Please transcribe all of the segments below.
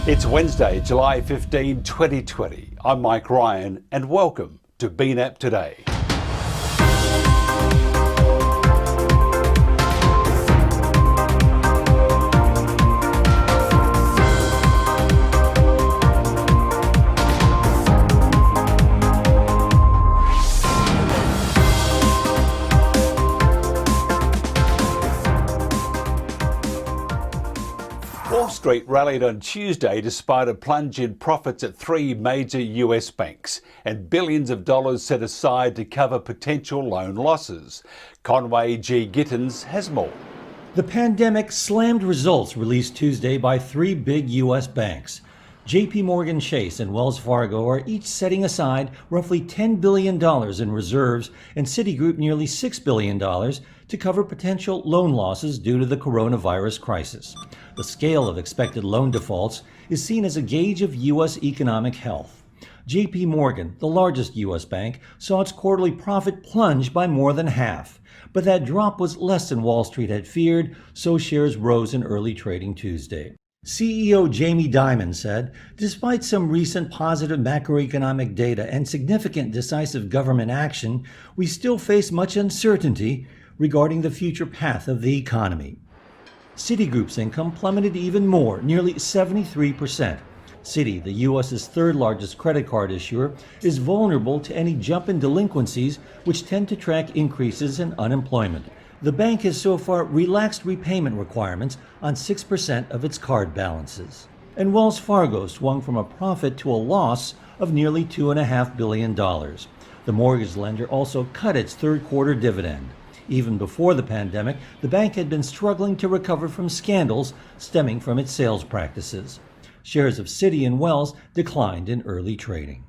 It's Wednesday, July 15, 2020. I'm Mike Ryan and welcome to BNAP Today. Wall Street rallied on Tuesday despite a plunge in profits at three major US banks and billions of dollars set aside to cover potential loan losses. Conway G. Gittins has more. The pandemic slammed results released Tuesday by three big U.S. banks. JPMorgan Chase and Wells Fargo are each setting aside roughly $10 billion in reserves and Citigroup nearly $6 billion to cover potential loan losses due to the coronavirus crisis. The scale of expected loan defaults is seen as a gauge of U.S. economic health. JPMorgan, the largest U.S. bank, saw its quarterly profit plunge by more than half. But that drop was less than Wall Street had feared, so shares rose in early trading Tuesday. CEO Jamie Dimon said, despite some recent positive macroeconomic data and significant decisive government action, we still face much uncertainty regarding the future path of the economy. Citigroup's income plummeted even more, nearly 73%. Citi, the U.S.'s third largest credit card issuer, is vulnerable to any jump in delinquencies, which tend to track increases in unemployment. The bank has so far relaxed repayment requirements on 6% of its card balances. And Wells Fargo swung from a profit to a loss of nearly $2.5 billion. The mortgage lender also cut its third quarter dividend. Even before the pandemic, the bank had been struggling to recover from scandals stemming from its sales practices. Shares of Citi and Wells declined in early trading.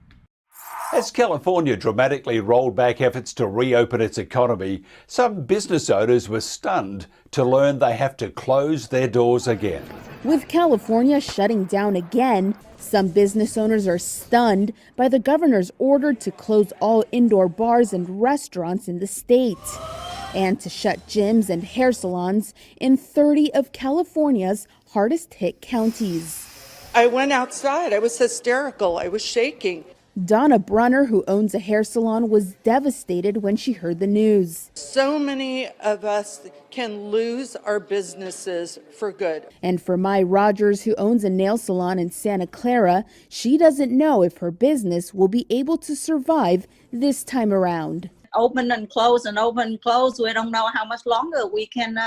As California dramatically rolled back efforts to reopen its economy, some business owners were stunned to learn they have to close their doors again. With California shutting down again, some business owners are stunned by the governor's order to close all indoor bars and restaurants in the state and to shut gyms and hair salons in 30 of California's hardest hit counties. I went outside. I was hysterical. I was shaking. Donna Brunner, who owns a hair salon, was devastated when she heard the news. So many of us can lose our businesses for good. And for Mai Rogers, who owns a nail salon in Santa Clara, she doesn't know if her business will be able to survive this time around. Open and close and open and close. We don't know how much longer we can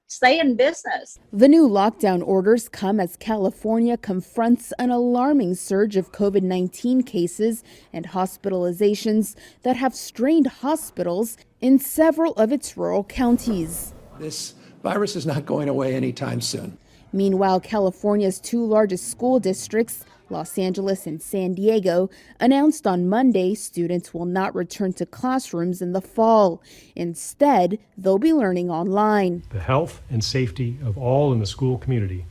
stay in business. The new lockdown orders come as California confronts an alarming surge of COVID-19 cases and hospitalizations that have strained hospitals in several of its rural counties. This virus is not going away anytime soon. Meanwhile, California's two largest school districts, Los Angeles and San Diego, announced on Monday students will not return to classrooms in the fall. Instead, they'll be learning online. The health and safety of all in the school community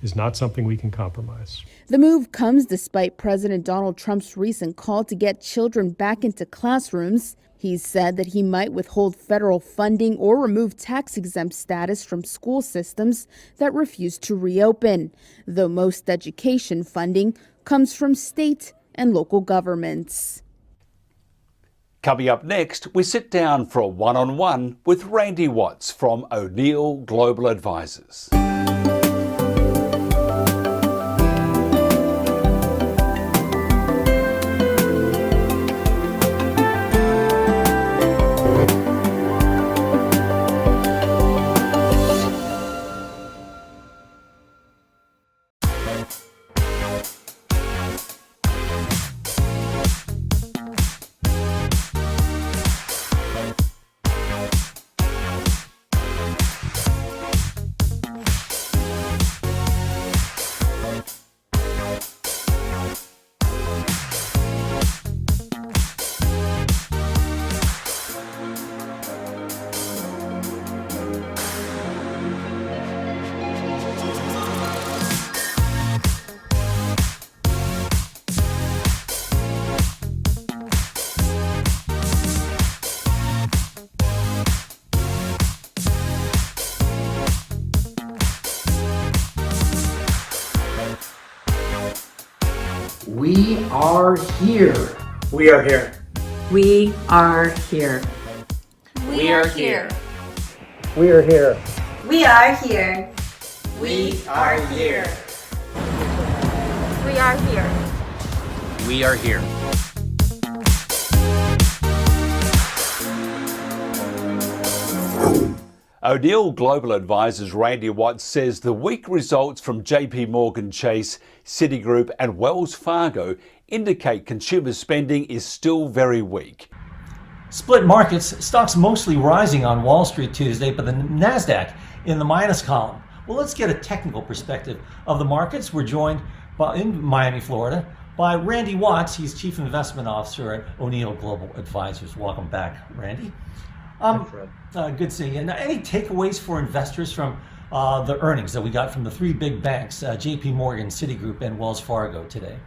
is not something we can compromise. The move comes despite President Donald Trump's recent call to get children back into classrooms. He's said that he might withhold federal funding or remove tax-exempt status from school systems that refuse to reopen, though most education funding comes from state and local governments. Coming up next, we sit down for a one-on-one with Randy Watts from O'Neill Global Advisors. We are here. We are here. We are here. We are here. We are here. We are here. We are here. We are here. We are here. O'Neill Global Advisors Randy Watts says the weak results from JPMorgan Chase, Citigroup and Wells Fargo indicate consumer spending is still very weak. Split markets, stocks mostly rising on Wall Street Tuesday, but the NASDAQ in the minus column. Well, let's get a technical perspective of the markets. We're joined in Miami, Florida, by Randy Watts. He's Chief Investment Officer at O'Neill Global Advisors. Welcome back, Randy. Good seeing you. Now, any takeaways for investors from the earnings that we got from the three big banks, JPMorgan, Citigroup, and Wells Fargo today?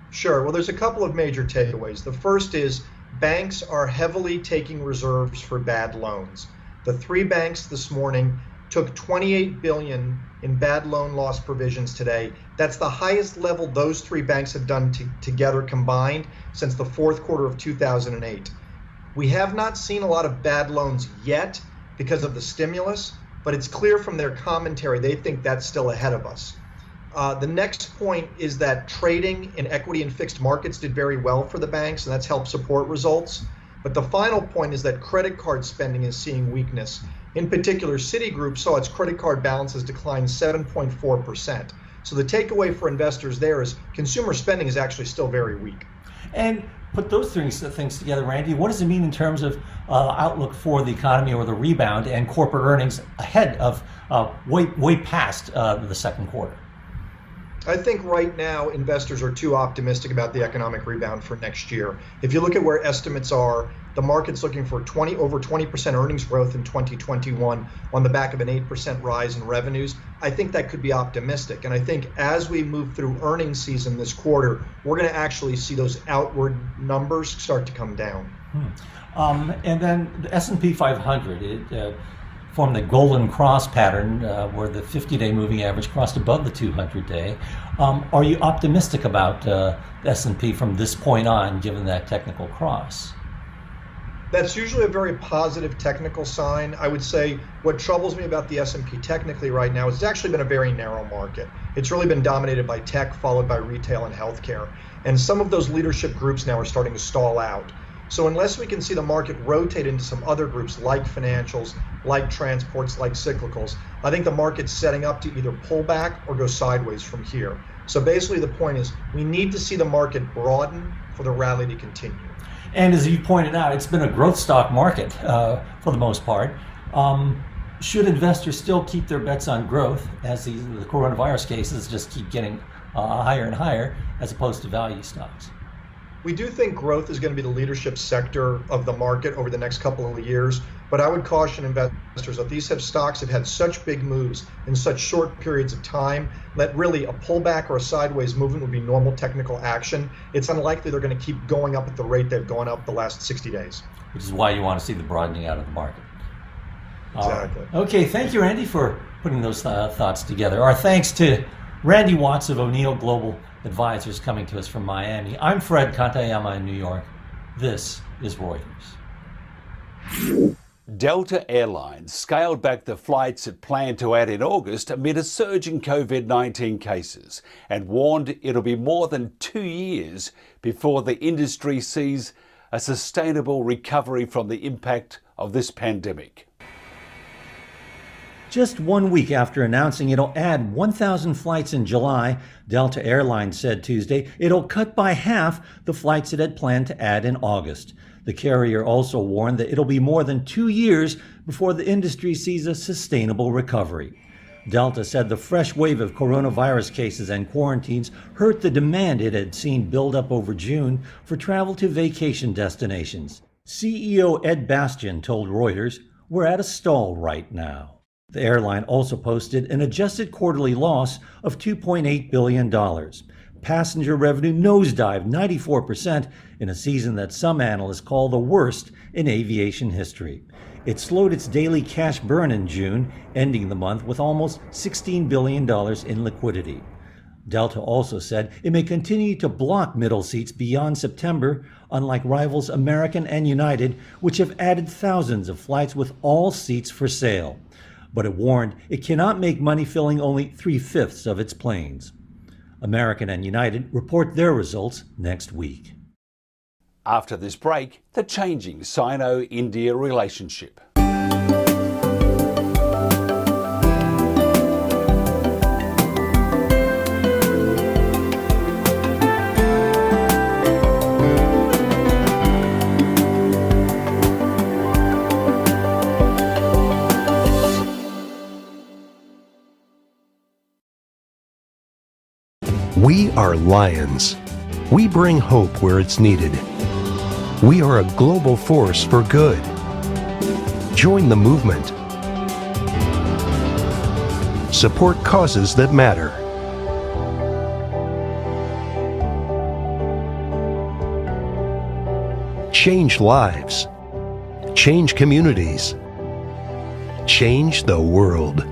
Sure. Well, there's a couple of major takeaways. The first is banks are heavily taking reserves for bad loans. The three banks this morning took $28 billion in bad loan loss provisions today. That's the highest level those three banks have done together combined since the fourth quarter of 2008. We have not seen a lot of bad loans yet because of the stimulus, but it's clear from their commentary they think that's still ahead of us. The next point is that trading in equity and fixed markets did very well for the banks, and that's helped support results. But the final point is that credit card spending is seeing weakness. In particular, Citigroup saw its credit card balances decline 7.4%. So the takeaway for investors there is consumer spending is actually still very weak. And put those things together, Randy, what does it mean in terms of outlook for the economy or the rebound and corporate earnings ahead of way past the second quarter? I think right now investors are too optimistic about the economic rebound for next year. If you look at where estimates are, the market's looking for over 20% earnings growth in 2021 on the back of an 8% rise in revenues. I think that could be optimistic. And I think as we move through earnings season this quarter, we're going to actually see those outward numbers start to come down. And then the S&P 500, formed the golden cross pattern where the 50-day moving average crossed above the 200-day. Are you optimistic about the S&P from this point on, given that technical cross? That's usually a very positive technical sign. I would say what troubles me about the S&P technically right now is it's actually been a very narrow market. It's really been dominated by tech, followed by retail and healthcare. And some of those leadership groups now are starting to stall out. So unless we can see the market rotate into some other groups like financials, like transports, like cyclicals, I think the market's setting up to either pull back or go sideways from here. So basically the point is we need to see the market broaden for the rally to continue. And as you pointed out, it's been a growth stock market for the most part. Should investors still keep their bets on growth as the coronavirus cases just keep getting higher and higher as opposed to value stocks? We do think growth is going to be the leadership sector of the market over the next couple of years, but I would caution investors that these stocks have had such big moves in such short periods of time that really a pullback or a sideways movement would be normal technical action. It's unlikely they're going to keep going up at the rate they've gone up the last 60 days. Which is why you want to see the broadening out of the market. Exactly. Okay, thank you, Randy, for putting those thoughts together. Our thanks to Randy Watts of O'Neill Global Advisors coming to us from Miami. I'm Fred Kantayama in New York. This is Reuters. Delta Airlines scaled back the flights it planned to add in August amid a surge in COVID-19 cases and warned it'll be more than 2 years before the industry sees a sustainable recovery from the impact of this pandemic. Just 1 week after announcing it'll add 1,000 flights in July, Delta Airlines said Tuesday it'll cut by half the flights it had planned to add in August. The carrier also warned that it'll be more than 2 years before the industry sees a sustainable recovery. Delta said the fresh wave of coronavirus cases and quarantines hurt the demand it had seen build up over June for travel to vacation destinations. CEO Ed Bastian told Reuters, "We're at a stall right now." The airline also posted an adjusted quarterly loss of $2.8 billion. Passenger revenue nosedived 94% in a season that some analysts call the worst in aviation history. It slowed its daily cash burn in June, ending the month with almost $16 billion in liquidity. Delta also said it may continue to block middle seats beyond September, unlike rivals American and United, which have added thousands of flights with all seats for sale. But it warned it cannot make money filling only 3/5 of its planes. American and United report their results next week. After this break, the changing Sino-India relationship. We are lions. We bring hope where it's needed. We are a global force for good. Join the movement. Support causes that matter. Change lives. Change communities. Change the world.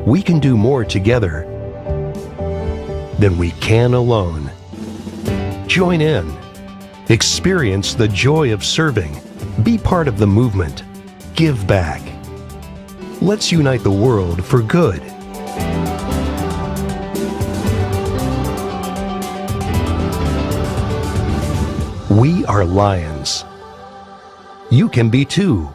We can do more together than we can alone. Join in. Experience the joy of serving. Be part of the movement. Give back. Let's unite the world for good. We are lions. You can be too.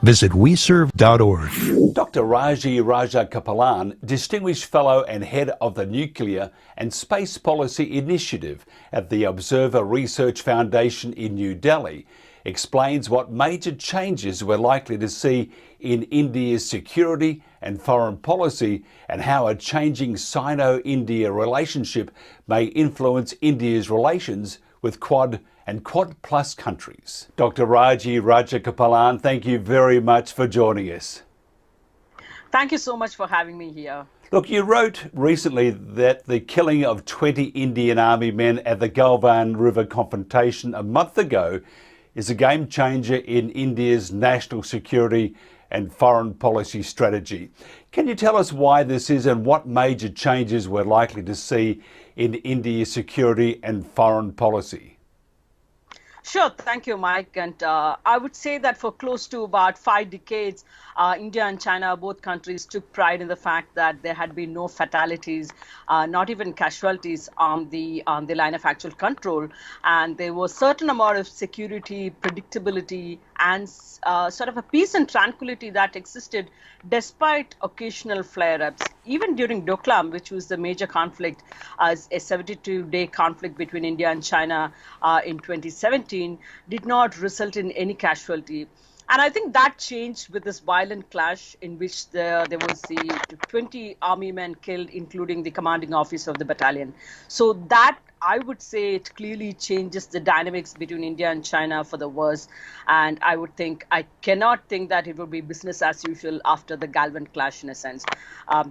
Visit weserve.org. Dr. Raji Rajagopalan, Distinguished Fellow and Head of the Nuclear and Space Policy Initiative at the Observer Research Foundation in New Delhi, explains what major changes we're likely to see in India's security and foreign policy and how a changing Sino-India relationship may influence India's relations with Quad and Quad Plus countries. Dr. Raji Rajagopalan, thank you very much for joining us. Thank you so much for having me here. Look, you wrote recently that the killing of 20 Indian Army men at the Galvan River confrontation a month ago is a game changer in India's national security and foreign policy strategy. Can you tell us why this is and what major changes we're likely to see in India's security and foreign policy? Sure, thank you, Mike. And I would say that for close to about 5 decades, India and China, both countries, took pride in the fact that there had been no fatalities, not even casualties on the line of actual control. And there was a certain amount of security, predictability, and sort of a peace and tranquility that existed despite occasional flare-ups. Even during Doklam, which was the major conflict, as a 72-day conflict between India and China in 2017, did not result in any casualty. And I think that changed with this violent clash in which there was the 20 army men killed, including the commanding officer of the battalion. So that, I would say, it clearly changes the dynamics between India and China for the worse. And I cannot think that it would be business as usual after the Galvan clash in a sense.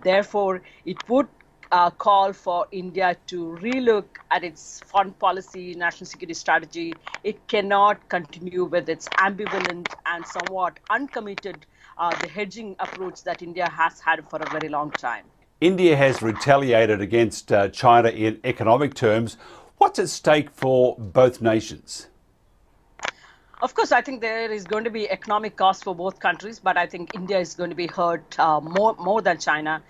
Therefore, it would call for India to relook at its foreign policy, national security strategy. It cannot continue with its ambivalent and somewhat uncommitted the hedging approach that India has had for a very long time. India has retaliated against China in economic terms. What's at stake for both nations? Of course, I think there is going to be economic cost for both countries, but I think India is going to be hurt more than China.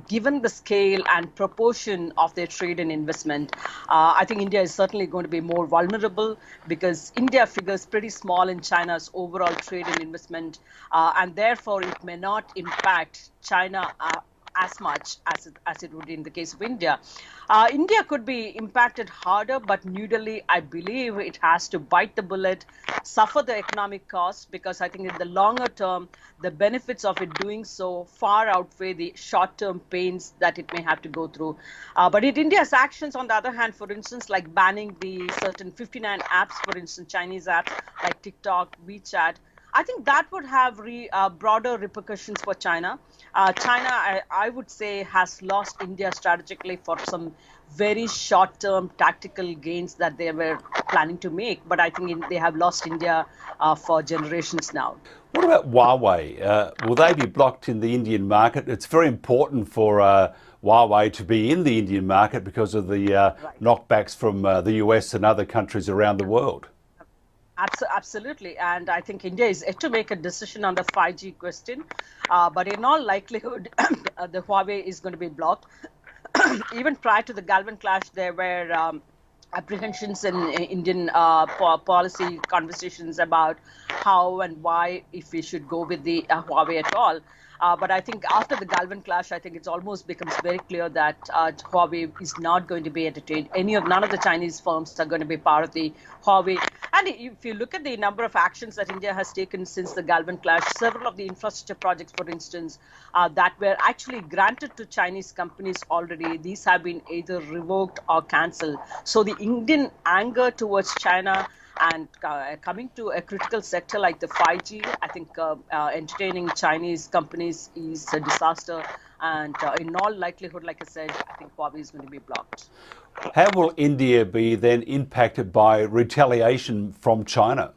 Given the scale and proportion of their trade and investment, I think India is certainly going to be more vulnerable because India figures pretty small in China's overall trade and investment, and therefore it may not impact China as much as it would in the case of India. India could be impacted harder, but New Delhi, I believe it has to bite the bullet, suffer the economic costs, because I think in the longer term, the benefits of it doing so far outweigh the short-term pains that it may have to go through. But India's actions, on the other hand, for instance, like banning the certain 59 apps, for instance, Chinese apps like TikTok, WeChat, I think that would have broader repercussions for China. China, I would say, has lost India strategically for some very short-term tactical gains that they were planning to make. But I think they have lost India for generations now. What about Huawei? Will they be blocked in the Indian market? It's very important for Huawei to be in the Indian market because of the knockbacks from the US and other countries around the world. Absolutely, and I think India is yet to make a decision on the 5G question, but in all likelihood, the Huawei is going to be blocked. Even prior to the Galvin clash, there were apprehensions in Indian policy conversations about how and why, if we should go with the Huawei at all. But I think after the Galvin clash, I think it's almost becomes very clear that Huawei is not going to be entertained. None of the Chinese firms are going to be part of the Huawei. And if you look at the number of actions that India has taken since the Galvin clash, several of the infrastructure projects, for instance, that were actually granted to Chinese companies already, these have been either revoked or cancelled. So the Indian anger towards China and coming to a critical sector like the 5G, I think entertaining Chinese companies is a disaster. And in all likelihood, like I said, I think Huawei is going to be blocked. How will India be then impacted by retaliation from China?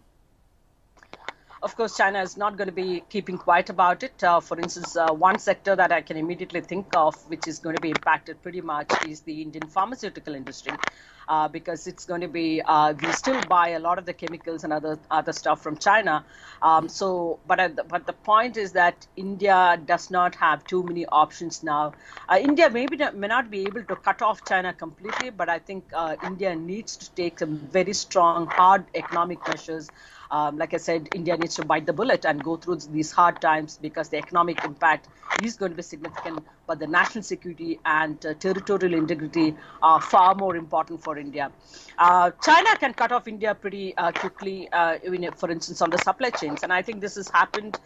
Of course, China is not going to be keeping quiet about it. For instance, one sector that I can immediately think of, which is going to be impacted pretty much, is the Indian pharmaceutical industry. Because it's going to be, we still buy a lot of the chemicals and other stuff from China. But the point is that India does not have too many options now. India may not be able to cut off China completely, but I think India needs to take some very strong, hard economic measures. Like I said, India needs to bite the bullet and go through these hard times because the economic impact is going to be significant, but the national security and territorial integrity are far more important for India. China can cut off India pretty quickly, for instance, on the supply chains. And I think this has happened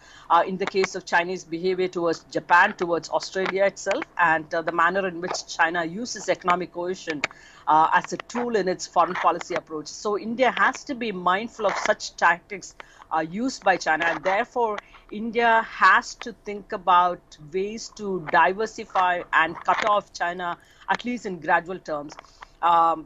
in the case of Chinese behavior towards Japan, towards Australia itself, and the manner in which China uses economic coercion as a tool in its foreign policy approach. So India has to be mindful of such tactics used by China, and therefore India has to think about ways to diversify and cut off China, at least in gradual terms.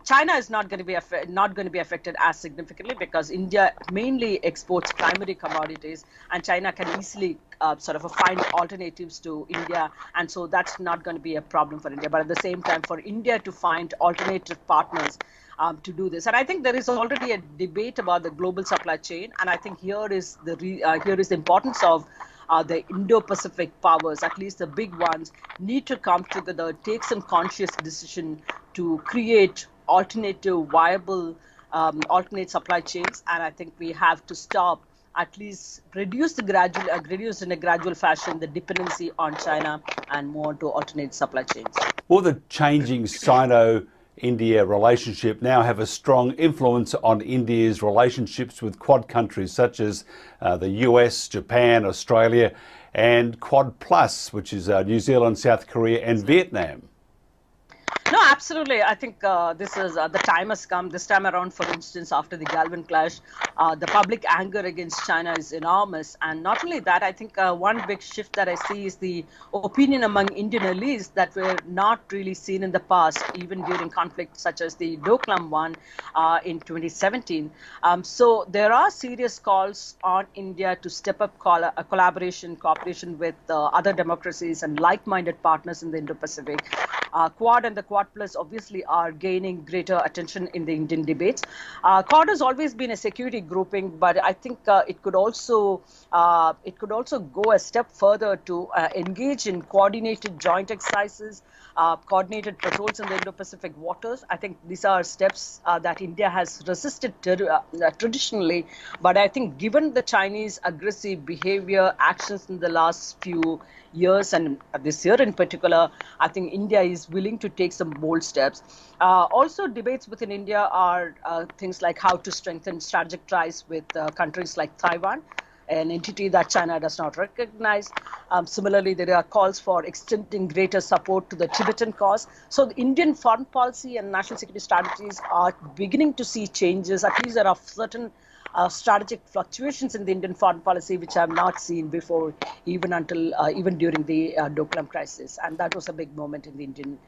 China is not going to be affected as significantly because India mainly exports primary commodities, and China can easily find alternatives to India, and so that's not going to be a problem for India. But at the same time, for India to find alternative partners to do this, and I think there is already a debate about the global supply chain, and I think here is the importance of the Indo-Pacific powers, at least the big ones, need to come together, take some conscious decision to create alternative, viable, alternate supply chains. And I think we have to stop, at least reduce in a gradual fashion the dependency on China and move on to alternate supply chains. Will the changing Sino-India relationship now have a strong influence on India's relationships with Quad countries such as the US, Japan, Australia, and Quad Plus, which is New Zealand, South Korea, and Vietnam? No, absolutely. I think the time has come. This time around, for instance, after the Galvin clash, the public anger against China is enormous. And not only that, I think one big shift that I see is the opinion among Indian elites that were not really seen in the past, even during conflicts such as the Doklam one in 2017. So there are serious calls on India to step up cooperation with other democracies and like-minded partners in the Indo-Pacific. Quad and the Quad Plus obviously are gaining greater attention in the Indian debates. Quad has always been a security grouping, but I think it could also go a step further to engage in coordinated joint exercises, coordinated patrols in the Indo-Pacific waters. I think these are steps that India has resisted traditionally, but I think given the Chinese aggressive behavior, actions in the last few years and this year in particular, I think India is willing to take some bold steps. Also, debates within India are things like how to strengthen strategic ties with countries like Taiwan, an entity that China does not recognize. Similarly, there are calls for extending greater support to the Tibetan cause. So the Indian foreign policy and national security strategies are beginning to see changes. At least there are certain strategic fluctuations in the Indian foreign policy, which I have not seen before, even during the Doklam crisis. And that was a big moment in the Indian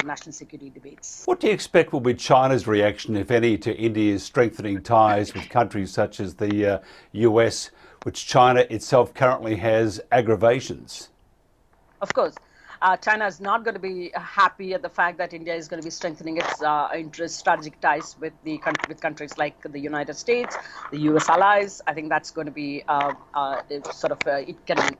national security debates. What do you expect will be China's reaction, if any, to India's strengthening ties with countries such as the US, which China itself currently has aggravations? Of course. China is not going to be happy at the fact that India is going to be strengthening its strategic ties with countries like the United States, the US allies. I think that's going to be it can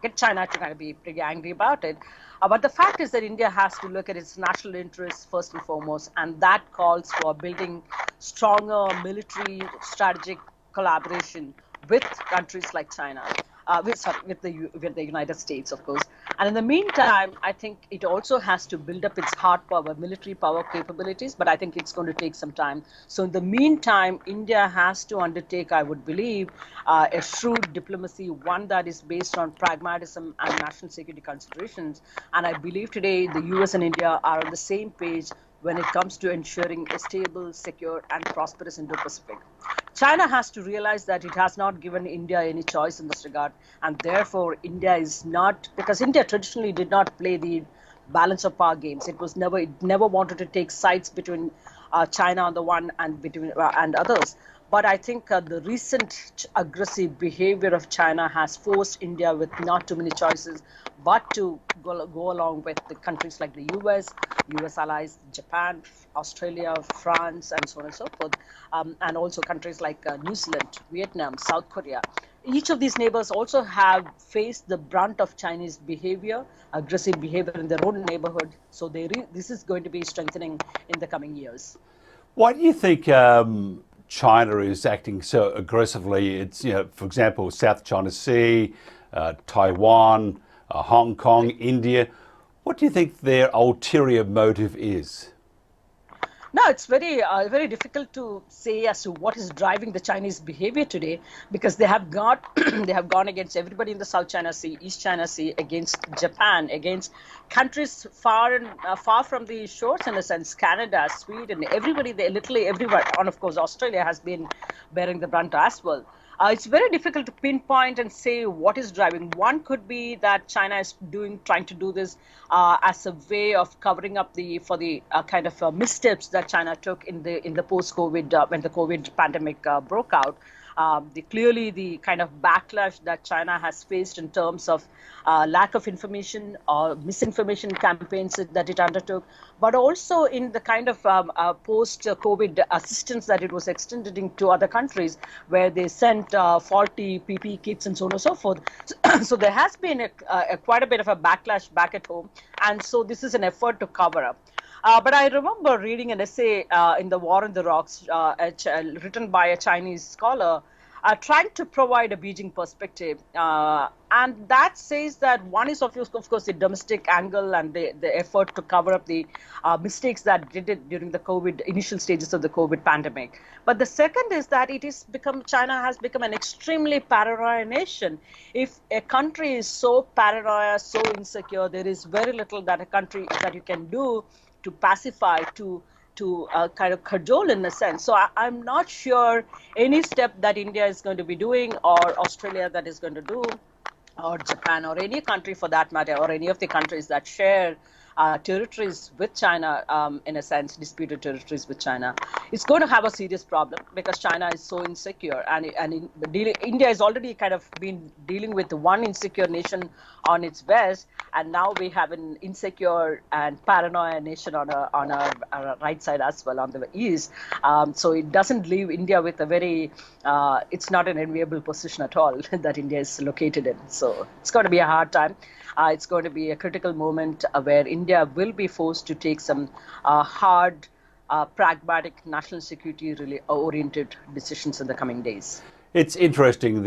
get China to kind of be pretty angry about it. But the fact is that India has to look at its national interests first and foremost, and that calls for building stronger military strategic collaboration with countries like China. With the United States, of course. And in the meantime, I think it also has to build up its hard power, military power capabilities, but I think it's going to take some time. So in the meantime, India has to undertake, I would believe, a shrewd diplomacy, one that is based on pragmatism and national security considerations. And I believe today the US and India are on the same page when it comes to ensuring a stable, secure, and prosperous Indo-Pacific. China has to realize that it has not given India any choice in this regard, and therefore India is not, because India traditionally did not play the balance of power games. It never wanted to take sides between China on the one and others. But I think the recent aggressive behavior of China has forced India, with not too many choices, but to go along with the countries like the US allies, Japan, Australia, France, and so on and so forth, and also countries like New Zealand, Vietnam, South Korea. Each of these neighbors also have faced the brunt of Chinese behavior, aggressive behavior in their own neighborhood. So this is going to be strengthening in the coming years. Why do you think China is acting so aggressively? It's, for example, South China Sea, Taiwan, Hong Kong, India. What do you think their ulterior motive is? No, it's very difficult to say as to what is driving the Chinese behavior today, because they have gone against everybody in the South China Sea, East China Sea, against Japan, against countries far from the shores, in a sense, Canada, Sweden, everybody, literally everywhere, and of course Australia has been bearing the brunt as well. It's very difficult to pinpoint and say what is driving. One could be that China is trying to do this as a way of covering up for the kind of missteps that China took in the post-COVID when the COVID pandemic broke out. Clearly the kind of backlash that China has faced in terms of lack of information or misinformation campaigns that it undertook, but also in the kind of post-COVID assistance that it was extending to other countries, where they sent faulty PPE kits and so on and so forth. So there has been quite a bit of a backlash back at home, and so this is an effort to cover up. But I remember reading an essay in The War in the Rocks written by a Chinese scholar trying to provide a Beijing perspective. And that says that one is, of course, the domestic angle and the effort to cover up the mistakes that did it during the initial stages of the COVID pandemic. But the second is that China has become an extremely paranoid nation. If a country is so paranoid, so insecure, there is very little that you can do to pacify, to kind of cajole in a sense. So I'm not sure any step that India is going to be doing, or Australia that is going to do, or Japan, or any country for that matter, or any of the countries that share territories with China, in a sense, disputed territories with China, it's going to have a serious problem, because China is so insecure, and India has already kind of been dealing with one insecure nation on its west, and now we have an insecure and paranoid nation on our right side as well, on the east. So it doesn't leave India with a very, it's not an enviable position at all that India is located in. So it's going to be a hard time. It's going to be a critical moment where India will be forced to take some hard, pragmatic, national security oriented decisions in the coming days. It's interesting.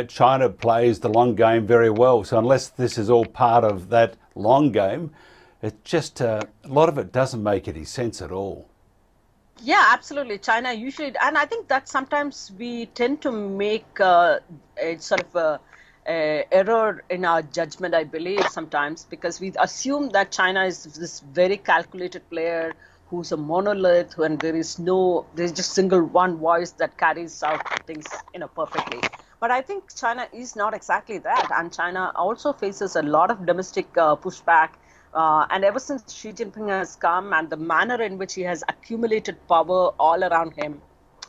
China plays the long game very well. So unless this is all part of that long game, it just a lot of it doesn't make any sense at all. Yeah, absolutely. China usually, and I think that sometimes we tend to make a sort of a error in our judgment, I believe, sometimes, because we assume that China is this very calculated player who's a monolith, and there's just single one voice that carries out things, perfectly. But I think China is not exactly that, and China also faces a lot of domestic pushback. And ever since Xi Jinping has come, and the manner in which he has accumulated power all around him,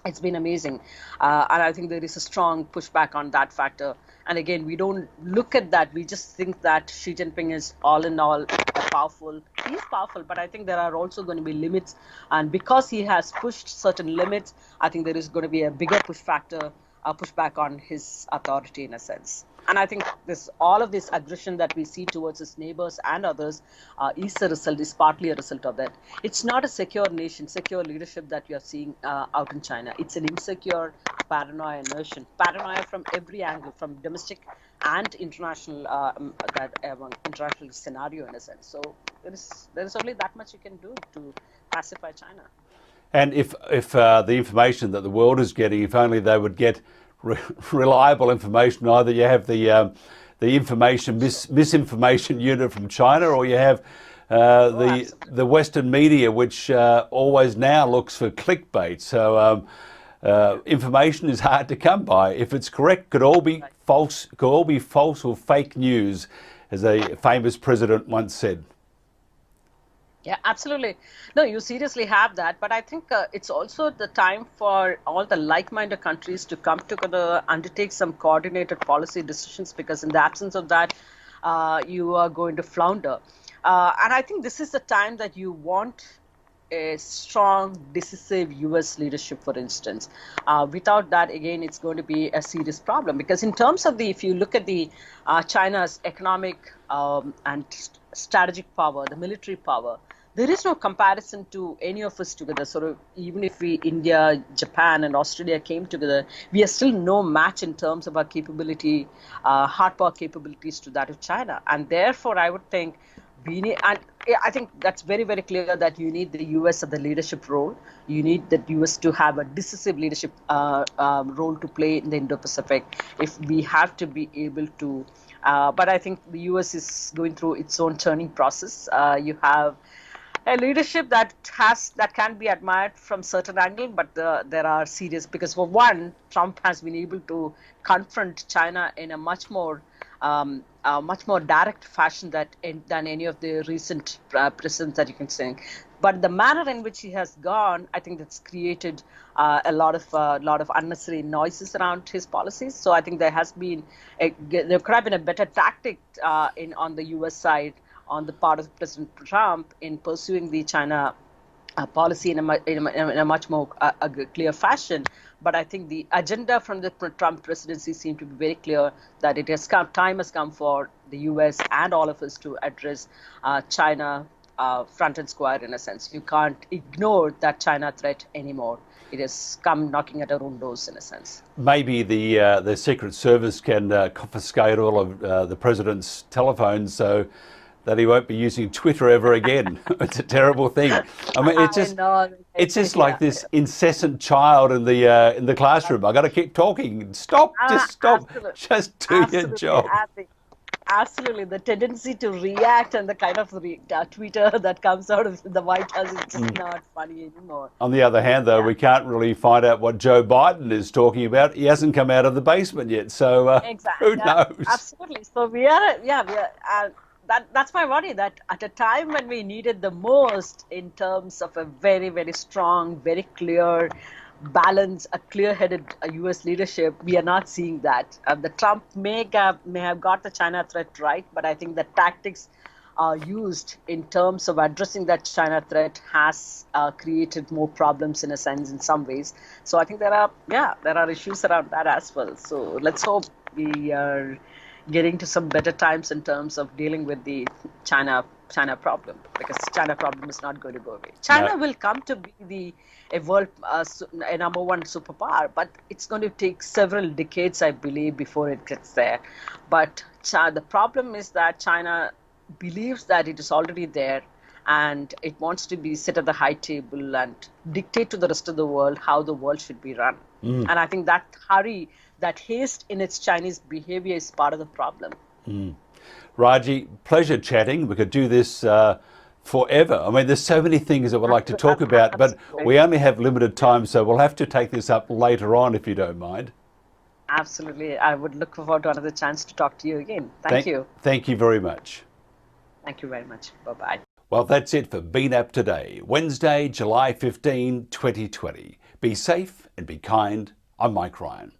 it's been amazing. And I think there is a strong pushback on that factor. And again, we don't look at that. We just think that Xi Jinping is all in all powerful. He's powerful, but I think there are also going to be limits. And because he has pushed certain limits, I think there is going to be a bigger pushback on his authority in a sense. And I think all of this aggression that we see towards his neighbors and others is partly a result of that. It's not a secure nation, secure leadership that you're seeing out in China. It's an insecure, paranoia nation. Paranoia from every angle, from domestic and international international scenario in a sense. So there is only that much you can do to pacify China. And if the information that the world is getting, if only they would get reliable information, either you have the information misinformation unit from China, or you have the Western media, which always now looks for clickbait. So information is hard to come by. If it's correct, could all be false or fake news, as a famous president once said. Yeah, absolutely. No, you seriously have that. But I think it's also the time for all the like-minded countries to come together, undertake some coordinated policy decisions, because in the absence of that, you are going to flounder. And I think this is the time that you want a strong, decisive U.S. leadership, for instance. Without that, again, it's going to be a serious problem. Because in terms of if you look at China's economic and strategic power, the military power, there is no comparison to any of us together. Sort of, even if India, Japan, and Australia came together, we are still no match in terms of our capability, hard power capabilities to that of China. And therefore, I would think I think that's very, very clear that you need the U.S. at the leadership role. You need the U.S. to have a decisive leadership role to play in the Indo-Pacific if we have to be able to. But I think the U.S. is going through its own turning process. You have a leadership that can be admired from certain angle, but there are serious, because for one, Trump has been able to confront China in a much more direct fashion than any of the recent presidents that you can say. But the manner in which he has gone, I think that's created a lot of unnecessary noises around his policies. So I think there could have been a better tactic on the U.S. side, on the part of President Trump, in pursuing the China policy in a much more clear fashion. But I think the agenda from the Trump presidency seemed to be very clear that time has come for the U.S. and all of us to address China front and square, in a sense. You can't ignore that China threat anymore. It has come knocking at our own doors, in a sense. Maybe the Secret Service can confiscate all of the president's telephones, so that he won't be using Twitter ever again. It's a terrible thing. I mean, it's just like this incessant child in the classroom. I got to keep talking. Stop! Just stop! Absolutely. Just do your job. Absolutely, the tendency to react and the kind of Twitter that comes out of the White House is just not funny anymore. On the other hand, though, we can't really find out what Joe Biden is talking about. He hasn't come out of the basement yet, so who knows? Absolutely. So we are. That's my worry, that at a time when we needed the most in terms of a very, very strong, very clear, balanced, a clear-headed U.S. leadership, we are not seeing that. The Trump may have got the China threat right, but I think the tactics used in terms of addressing that China threat has created more problems, in a sense, in some ways. So I think there are issues around that as well. So let's hope we are getting to some better times in terms of dealing with the China problem, because China problem is not going to go away. China will come to be a world a number one superpower, but it's going to take several decades, I believe, before it gets there. But the problem is that China believes that it is already there, and it wants to sit at the high table and dictate to the rest of the world how the world should be run. And I think that that haste in its Chinese behavior is part of the problem. Raji, pleasure chatting. We could do this forever. I mean, there's so many things that we'd like to talk about, but we only have limited time, so we'll have to take this up later on if you don't mind. Absolutely. I would look forward to another chance to talk to you again. Thank you. Thank you very much. Thank you very much. Bye-bye. Well, that's it for BNAP today, Wednesday, July 15, 2020. Be safe and be kind. I'm Mike Ryan.